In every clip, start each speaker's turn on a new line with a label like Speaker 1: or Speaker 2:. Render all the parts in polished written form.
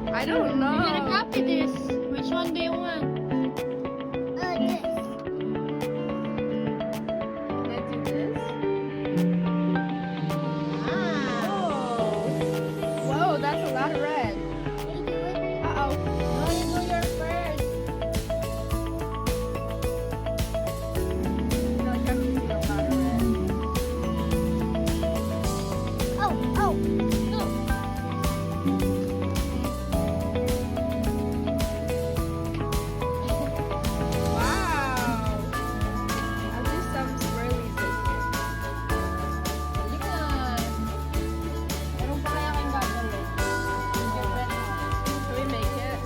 Speaker 1: I don't know.
Speaker 2: You're gonna copy this. Which one do you want?
Speaker 1: This. Can I do this? Oh. Whoa, that's a lot of red. Uh-oh. No, you do yours first. I feel like I'm using a lot of red. Oh. No. Wow. At least some swirlies in here. Yan.
Speaker 2: Meron pa kaya kayong gagawin? Yung red house.
Speaker 1: Can we make it?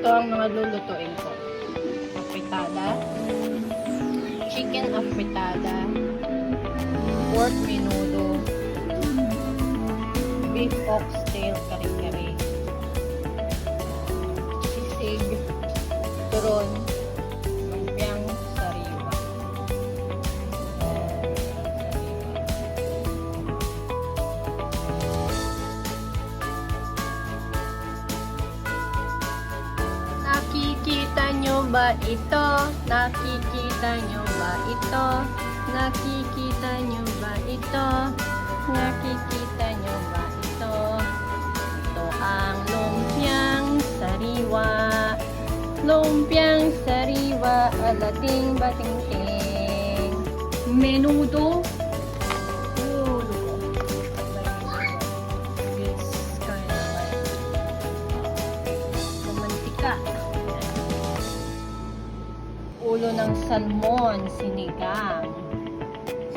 Speaker 2: Ito ang mga lulutuin ko. Afritada, chicken afritada, pork menudo, beef oxtail kare-kare, sisig, turon, lumpiang sariwa. Nakikita nyo ba ito? Nakikita nyo ba ito? Nakikita nyo ba ito? Nakikita nyo ba ito? Ito ang lumpiang sariwa. Lumpiang sariwa, alating batingting. Menudo. Oh, look. It's kind of like romantika. Ulo ng salmon, sinigang.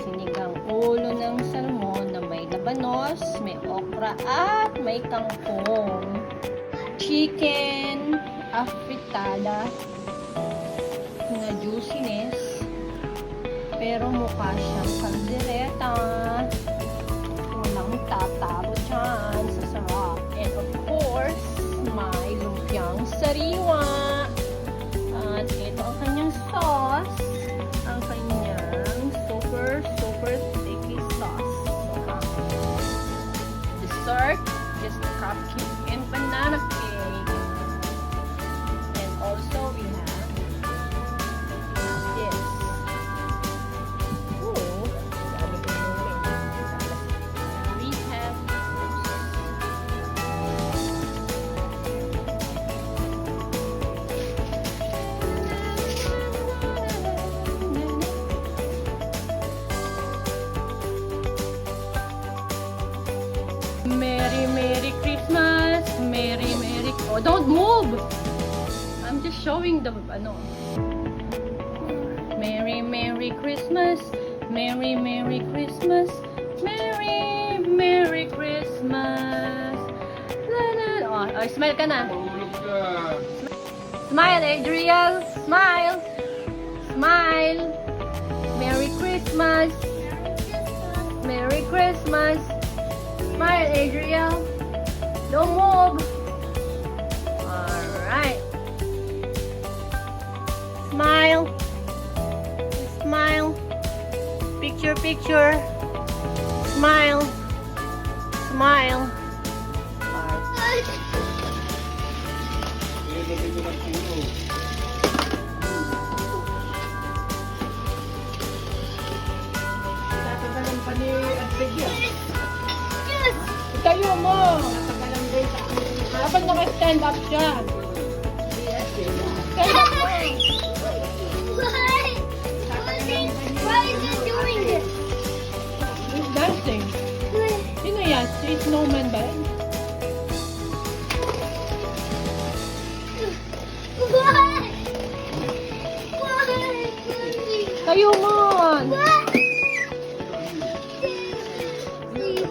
Speaker 2: Sinigang ulo ng salmon na may labanos, may okra at may kangkong. Chicken afritada na juiciness, pero mukha siyang kaldereta. Walang tatalo dyan sa sarap. And of course, may lumpiang sariwa. At ito ang kanyang sauce. Ang kanyang super sticky sauce. Dessert, just a cupcake and banana cake. And also we have this. Ooh, dami kong lumin. We have Merry Christmas! Merry Oh, don't move! I'm just showing the ano. Merry Christmas! Merry Christmas! Merry Christmas! La, la. Oh, smile ka na. Smile, Adriel! Smile! Smile! Merry Christmas! Merry Christmas! Smile, Adriel. Don't move. Alright. Smile. Smile. Picture. Smile. Smile. Alright.
Speaker 3: Tatagalan pa ni Advigya.
Speaker 2: Tayo mo! Dapat naka-stand up siya. Stand up mo!
Speaker 1: Why is it doing this?
Speaker 2: He's dancing. Sino yan? Si Snowman ba?
Speaker 1: Why?
Speaker 2: Tayo mo!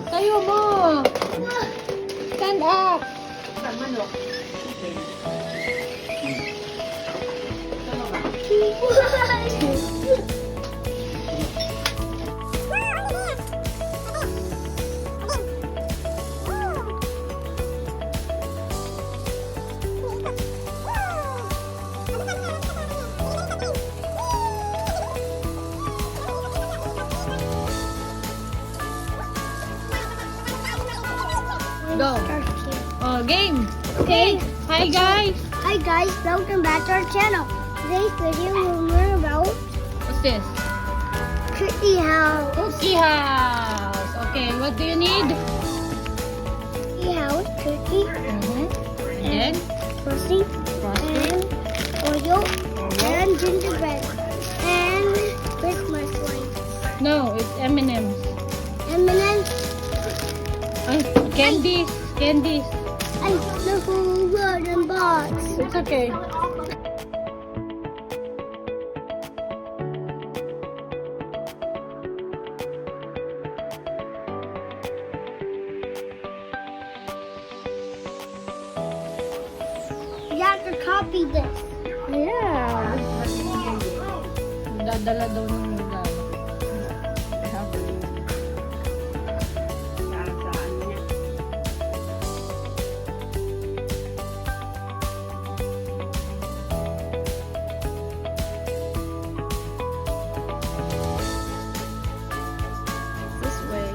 Speaker 2: Tayo mo! Stand up! Go! Oh, game! Okay! Hi guys!
Speaker 1: Hi guys, welcome back to our channel. Today's video will learn about
Speaker 2: What's this?
Speaker 1: Cookie House.
Speaker 2: Cookie house! Okay, what do you need?
Speaker 1: Cookie House, cookie,
Speaker 2: And then?
Speaker 1: frosting, and Oreo, and gingerbread, and Christmas lights.
Speaker 2: No, it's M&M's.
Speaker 1: M&M's,
Speaker 2: Ay, candies! Candies!
Speaker 1: and the whole wooden box.
Speaker 2: It's okay.
Speaker 1: You have to copy this. Yeah.
Speaker 2: Dadala daw ng regalo.
Speaker 3: Saan niya?
Speaker 1: This way.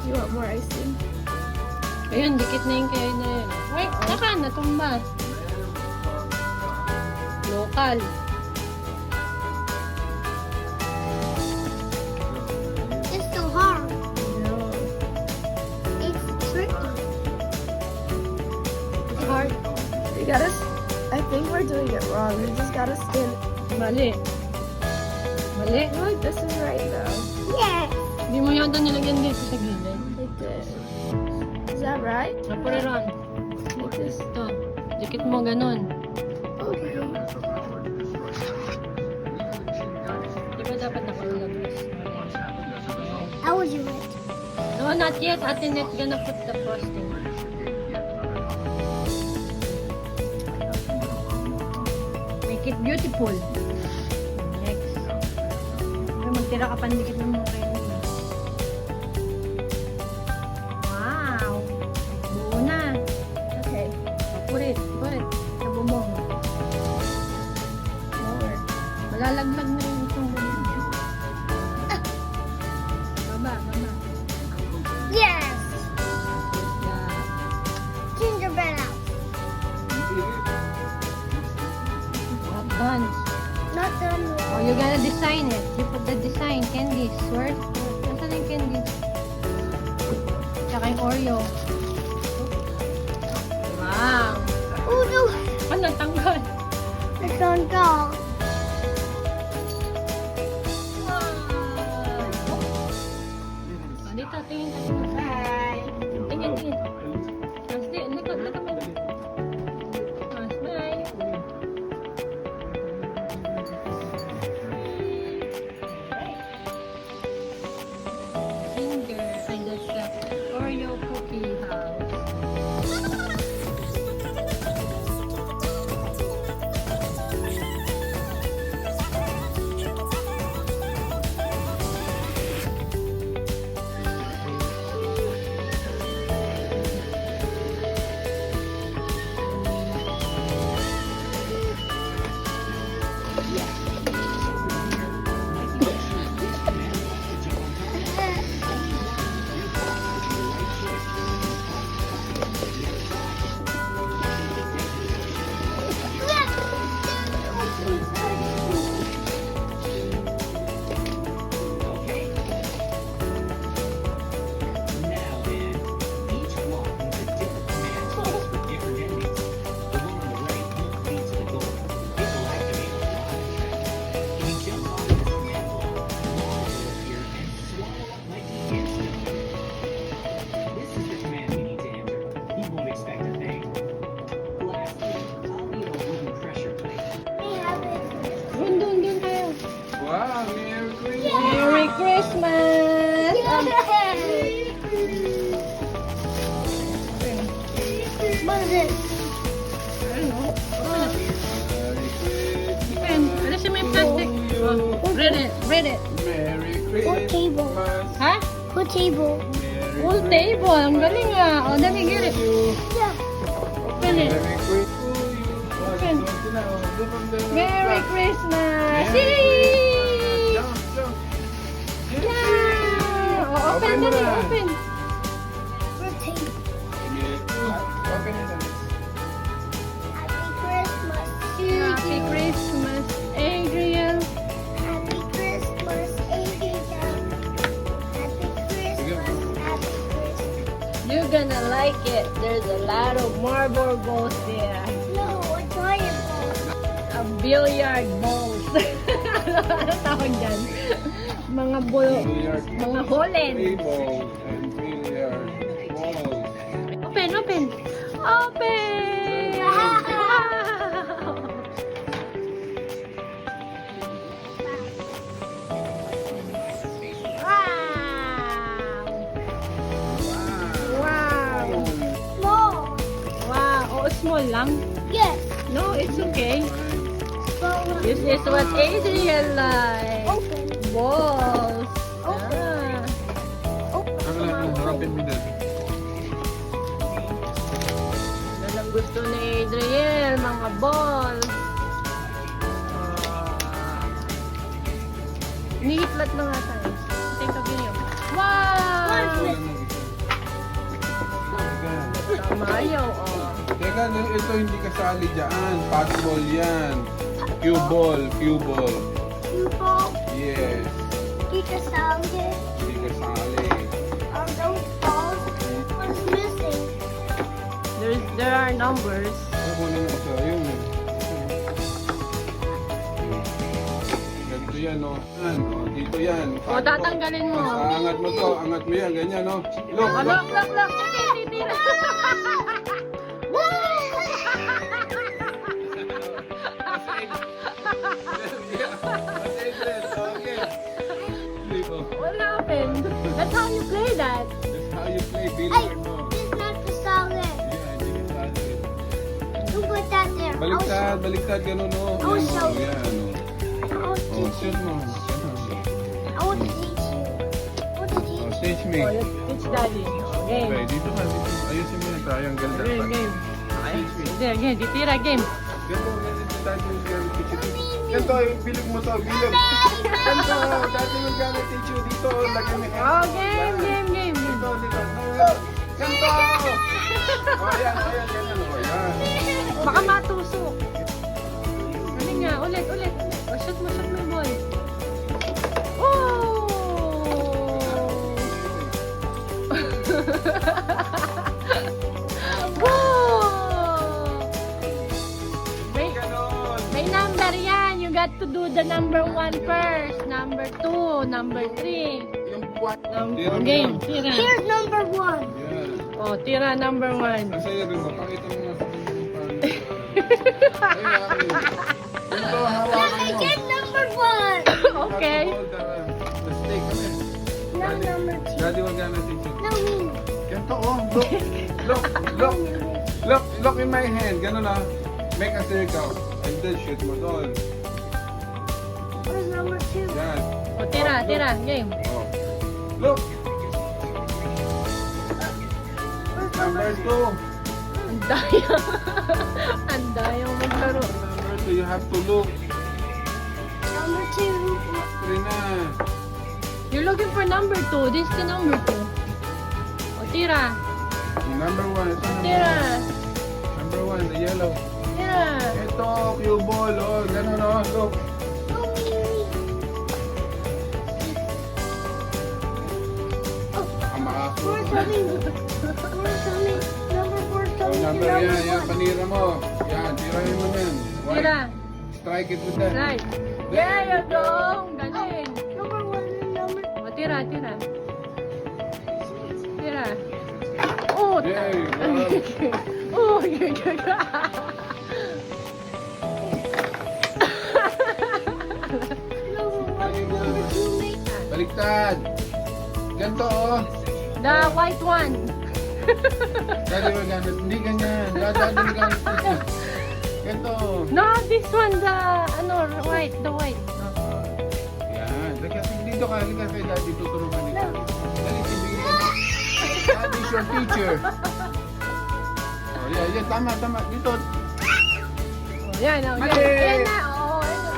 Speaker 1: You want more icing?
Speaker 2: Ayun, dikit na yung kayo na yun. Wait, saka natumba. Local.
Speaker 1: It's so hard. No. It's tricky.
Speaker 2: It's hard.
Speaker 1: You gotta. I think we're doing it wrong. We just gotta stand.
Speaker 2: Mali. Mali.
Speaker 1: Look, this is right though. Yes.
Speaker 2: Hindi mo yata nilagyan dito sa gilid.
Speaker 1: Like this. Is that right?
Speaker 2: Napuriran.
Speaker 1: Like this.
Speaker 2: Ito. Dikit mo ganun.
Speaker 1: Okay.
Speaker 2: Di ba dapat nakulog?
Speaker 1: How would you like?
Speaker 2: No, not yet. Ate Net gonna put the frosting. Make it beautiful. Next. Magtira ka pandikit ng mukha yun. Wow! Buo na.
Speaker 1: Okay.
Speaker 2: Put it. Sa bumong.
Speaker 1: Lower.
Speaker 2: Malalaglag na yung itong bumong. Baba.
Speaker 1: Yes.
Speaker 2: Yeah.
Speaker 1: Gingerbread out.
Speaker 2: Done.
Speaker 1: Not done.
Speaker 2: Oh, you gotta design it. You put the design. Candies. Where? Nasaan yung candies? Tsaka yung Oreo. Wow!
Speaker 1: Oh no.
Speaker 2: Ano, tanggal?
Speaker 1: It's on go.
Speaker 2: Oh, dito, tingin. Bye! Tingin. Likod mo. Smile. Finger. I just got Oreo cookie house. Dun tayo.
Speaker 4: Wow, Merry Christmas!
Speaker 2: Merry Christmas!
Speaker 1: What is this?
Speaker 2: Ano?
Speaker 4: Merry Christmas!
Speaker 2: Pen, alisin mo yung plastic. Oh, read it.
Speaker 4: Merry
Speaker 1: Full table.
Speaker 4: Christmas!
Speaker 2: Ha?
Speaker 1: Full table.
Speaker 4: Merry
Speaker 2: Full table. Ang galing ah. O, dami gilit.
Speaker 1: Yeah.
Speaker 2: Open it.
Speaker 4: Merry Christmas!
Speaker 2: Open. Merry Christmas!
Speaker 4: Merry
Speaker 2: Yay!
Speaker 4: Jump!
Speaker 2: Yeah! O, open
Speaker 4: Open mo
Speaker 2: dali.
Speaker 4: na.
Speaker 2: Open.
Speaker 1: Full table.
Speaker 4: Open it up.
Speaker 1: Happy Christmas.
Speaker 2: Happy Christmas, Adriel.
Speaker 1: Happy Christmas, Adrian. Happy Christmas. Happy Christmas.
Speaker 2: You're gonna like it. There's a lot of marble balls there.
Speaker 1: No, a giant ball.
Speaker 2: A billiard balls. Ano tawag dyan? Mga
Speaker 4: Billiard
Speaker 2: mga holen.
Speaker 4: table and billiard balls.
Speaker 2: Open. Wow! Wow! Wow!
Speaker 1: More.
Speaker 2: lang?
Speaker 1: Yes.
Speaker 2: No, it's okay.
Speaker 1: Well,
Speaker 2: This is what Adrian likes.
Speaker 1: open.
Speaker 2: Balls.
Speaker 1: Open.
Speaker 4: Ano lang, harapin mo din.
Speaker 2: Yan ang gusto ni Adrian, mga balls. Nihitlat na nga tayo. Take a video. Wow! Tama ayaw, oh.
Speaker 4: Teka, ito hindi kasali dyan. Patball yan. Cue ball, cue ball.
Speaker 1: You ball.
Speaker 4: Yes.
Speaker 1: Kita salad.
Speaker 4: Hindi kasali.
Speaker 1: Are those balls? What's missing?
Speaker 2: There are numbers.
Speaker 4: Kukunin mo ito. Ayun. Ganito yan, no? Yan, oh, dito yan.
Speaker 2: O, tatanggalin mo.
Speaker 4: Angat mo to. Angat mo yan. Ganyan, no? Look,
Speaker 2: Oh,
Speaker 4: look.
Speaker 2: look. Titira. What happened? That's how you play that.
Speaker 4: That's how you play
Speaker 1: Hey,
Speaker 4: billiard, no?
Speaker 1: it's not the salad.
Speaker 4: Yeah, hindi kasali.
Speaker 1: You put that there.
Speaker 4: Baliktad, baliktad, ganun, no?
Speaker 1: I'll
Speaker 4: Yan,
Speaker 1: show
Speaker 4: oh,
Speaker 1: you.
Speaker 4: yan, no?
Speaker 1: I want to
Speaker 4: Oh,
Speaker 1: teach
Speaker 4: shoot
Speaker 1: you.
Speaker 4: mo.
Speaker 1: I want to teach you. I want to teach
Speaker 4: Oh,
Speaker 1: you.
Speaker 4: teach me.
Speaker 2: Oh, let's teach daddy.
Speaker 4: Okay,
Speaker 2: Game.
Speaker 4: dito ka, dito. Ayusin mo yung triangle dapat.
Speaker 2: Game. Okay.
Speaker 4: Teach me.
Speaker 2: There, game. Titira, game.
Speaker 4: Ganito, ganito, dati yung gonna teach you. Ganito, yung bilig mo to, bilig. Ganito, dati yung gonna teach you. Dito, lagyan mo.
Speaker 2: Oh, game.
Speaker 4: Dito, dito. Ganito! Oh, ayan, ayan, ganyan. Oh, ayan.
Speaker 2: Baka matusok. Ano nga, ulit. Oh, shoot mo yung ball. Oh! Wow!
Speaker 4: Ganon.
Speaker 2: May number yan. You got to do the number 1 first. Number 2, number 3.
Speaker 4: Yung buwan. Tira mo
Speaker 2: Game,
Speaker 4: yan.
Speaker 2: tira.
Speaker 1: Here's number 1.
Speaker 4: Yan.
Speaker 2: Oh, tira number 1.
Speaker 4: Ang saya rin mo. Pakita mo nga sa kanya yung paano. Ayun, ayun. Ganito, hawakan
Speaker 1: I
Speaker 4: mo.
Speaker 1: get number 1.
Speaker 2: Okay.
Speaker 4: You have to hold the stick. Come here.
Speaker 1: No, number 2.
Speaker 4: Daddy, wag gonna teach you.
Speaker 1: No, me.
Speaker 4: Ganito, oh. Look in my hand. Ganun, ah. Make a circle. And then shoot mo doon.
Speaker 1: Where's number 2?
Speaker 4: Yan.
Speaker 2: Oh, tira. Game.
Speaker 4: Oh. Look.
Speaker 1: Where's
Speaker 4: Number
Speaker 1: number
Speaker 4: 2.
Speaker 2: Ang dayang. Ang dayang maglaro.
Speaker 4: Number 2, you have to look.
Speaker 1: Number 2.
Speaker 4: 3 na.
Speaker 2: You're looking for number 2. This is the number 2. Oh, tira.
Speaker 4: Number 1. Ito
Speaker 2: Tira.
Speaker 4: number 1, the yellow.
Speaker 2: Tira.
Speaker 4: Ito, cue ball. Oh, ganun, oh. Look.
Speaker 1: No, me.
Speaker 4: Ang makakuha.
Speaker 1: 4's coming. 4's coming. Number 4's coming.
Speaker 4: Number,
Speaker 1: Number
Speaker 4: yan,
Speaker 1: 1.
Speaker 4: panira mo. Yan, tirahin mo yan. White.
Speaker 2: Tira.
Speaker 4: Strike it with that.
Speaker 2: Right. There you go. Galing.
Speaker 1: Number 1 and number
Speaker 2: Oh, tira. Tira. Oh,
Speaker 4: There you go.
Speaker 2: oh,
Speaker 1: number 1 and number 2 make
Speaker 4: Baliktad. Ganito, oh.
Speaker 2: The white one.
Speaker 4: Daddy, wag ganun. Hindi ganyan. Daddy, ganun. Ganito.
Speaker 2: No, this one, the, white, the white.
Speaker 4: Yan. Dito ka. Halika kay Daddy. Tuturuan ni Daddy. Dali, sibigin ka. Daddy is your teacher. Oh, yeah. Tama. Dito.
Speaker 2: Oh, yan, oh,
Speaker 4: Mali!
Speaker 2: yan na, oh, yan na.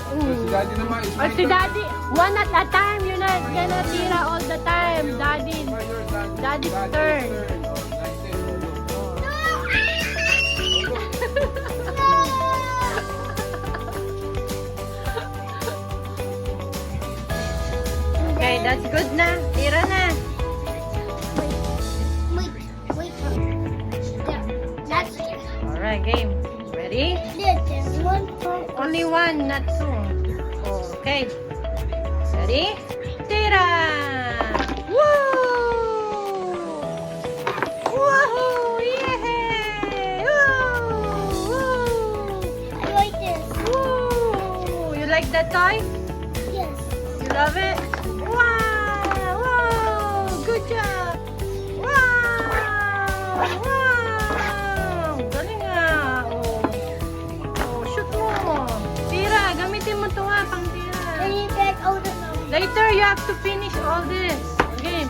Speaker 4: So, si Daddy naman is
Speaker 2: Oh, si Daddy, one at a time. You're not gonna tira all the time. Daddy. Daddy's turn.
Speaker 4: Oh, nice turn.
Speaker 2: Okay, that's good na. Tira na.
Speaker 1: Wait. There. That's it.
Speaker 2: Alright, game. Ready?
Speaker 1: There's one part.
Speaker 2: Only one, not two. Okay. Ready? Tira! Woo! Woohoo! Yay! Woo!
Speaker 1: I like this.
Speaker 2: Woo! You like that toy?
Speaker 1: Yes.
Speaker 2: You love it? Wow! Wow! Good job! Wow! Galing nga. Oh. Oh, shoot mo. Tira, gamitin mo ito nga, pang tira.
Speaker 1: Can you take all the numbers?
Speaker 2: Later, you have to finish all this. Okay.